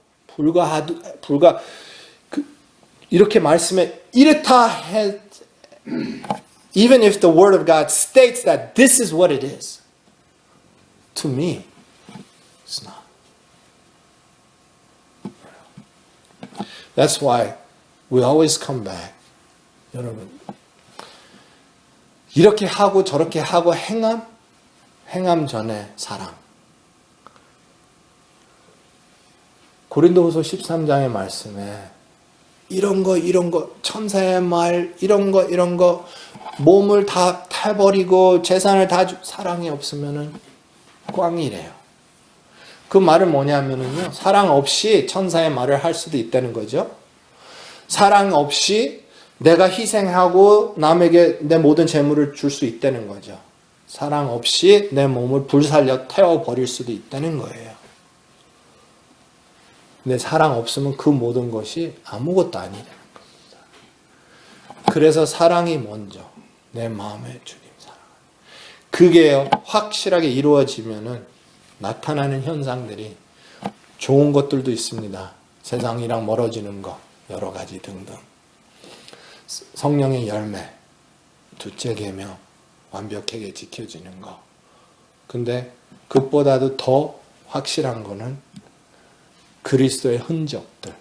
이렇게 말씀에 이렇다 해, even if the word of God states that this is what it is, to me, it's not. That's why we always come back. 여러분, 이렇게 하고 저렇게 하고 행함 전에 사랑. 고린도후서 13장의 말씀에 이런 거 천사의 말 이런 거 몸을 다 타버리고 재산을 다 사랑이 없으면은 꽝이래요. 그 말은 뭐냐면은요, 사랑 없이 천사의 말을 할 수도 있다는 거죠. 사랑 없이 내가 희생하고 남에게 내 모든 재물을 줄 수 있다는 거죠. 사랑 없이 내 몸을 불살려 태워버릴 수도 있다는 거예요. 근데 사랑 없으면 그 모든 것이 아무것도 아니라는 겁니다. 그래서 사랑이 먼저, 내 마음의 주님 사랑. 그게 확실하게 이루어지면은 나타나는 현상들이 좋은 것들도 있습니다. 세상이랑 멀어지는 것, 여러 가지 등등. 성령의 열매, 둘째 계명, 완벽하게 지켜지는 것. 근데 그것보다도 더 확실한 거는 그리스도의 흔적들.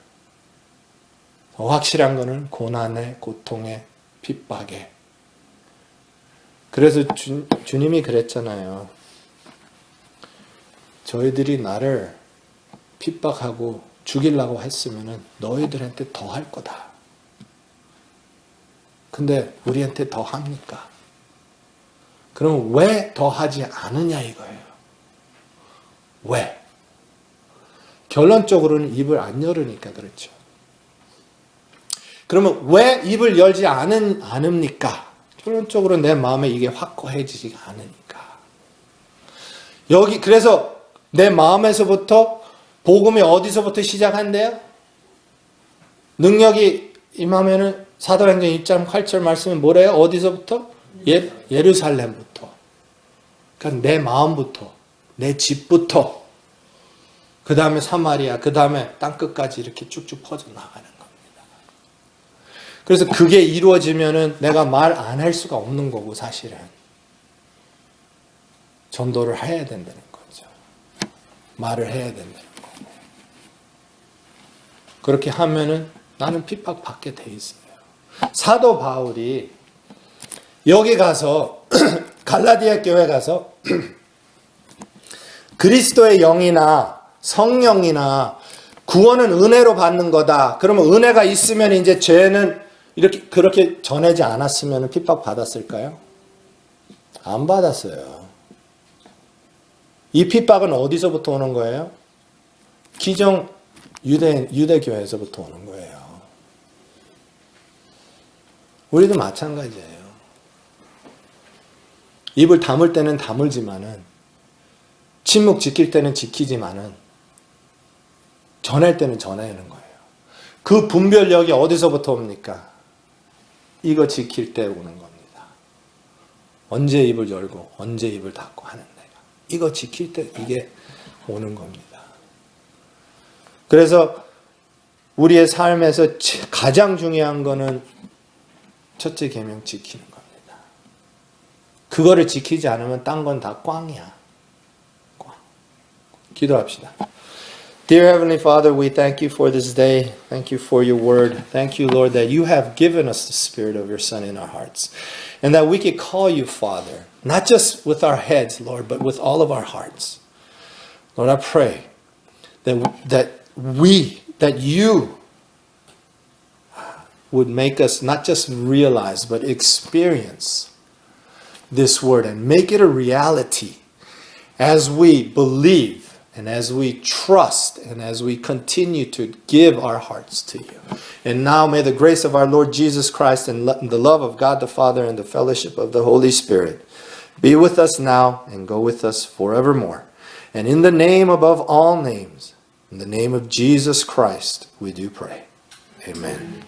더 확실한 거는 고난의, 고통의, 핍박의. 그래서 주님이 그랬잖아요. 저희들이 나를 핍박하고 죽이려고 했으면 너희들한테 더 할 거다. 근데 우리한테 더 합니까? 그럼 왜 더 하지 않으냐 이거예요. 왜? 결론적으로는 입을 안 열으니까 그렇죠. 그러면 왜 입을 열지 않습니까? 결론적으로 내 마음에 이게 확고해지지가 않으니까. 그래서 내 마음에서부터 복음이 어디서부터 시작한대요? 능력이 임하면은 사도행전 1장 8절 말씀은 뭐래요? 어디서부터? 예루살렘부터. 그러니까 내 마음부터, 내 집부터, 그 다음에 사마리아, 그 다음에 땅끝까지 이렇게 쭉쭉 퍼져나가는 겁니다. 그래서 그게 이루어지면은 내가 말 안 할 수가 없는 거고 사실은. 전도를 해야 된다는 거죠. 말을 해야 된다는 거고. 그렇게 하면은 나는 핍박받게 돼 있어요. 사도 바울이 여기 가서 갈라디아 교회 가서 그리스도의 영이나 성령이나 구원은 은혜로 받는 거다. 그러면 은혜가 있으면 이제 죄는 이렇게 그렇게 전하지 않았으면 핍박 받았을까요? 안 받았어요. 이 핍박은 어디서부터 오는 거예요? 기존 유대교회에서부터 오는 거예요. 우리도 마찬가지예요. 입을 다물 때는 다물지만은 침묵 지킬 때는 지키지만은 전할 때는 전하는 거예요. 그 분별력이 어디서부터 옵니까? 이거 지킬 때 오는 겁니다. 언제 입을 열고 언제 입을 닫고 하는 내가. 이거 지킬 때 이게 오는 겁니다. 그래서 우리의 삶에서 가장 중요한 거는 첫째 계명 지키는 겁니다. 그거를 지키지 않으면 딴 건 다 꽝이야. 꽝. 기도합시다. Dear Heavenly Father, we thank you for this day. Thank you for your word. Thank you, Lord, that you have given us the Spirit of your Son in our hearts. And that we can call you Father. Not just with our heads, Lord, but with all of our hearts. Lord, I pray that you would make us not just realize, but experience this word and make it a reality as we believe and as we trust and as we continue to give our hearts to you. And now may the grace of our Lord Jesus Christ and the love of God the Father and the fellowship of the Holy Spirit be with us now and go with us forevermore. And in the name above all names, in the name of Jesus Christ, we do pray. Amen.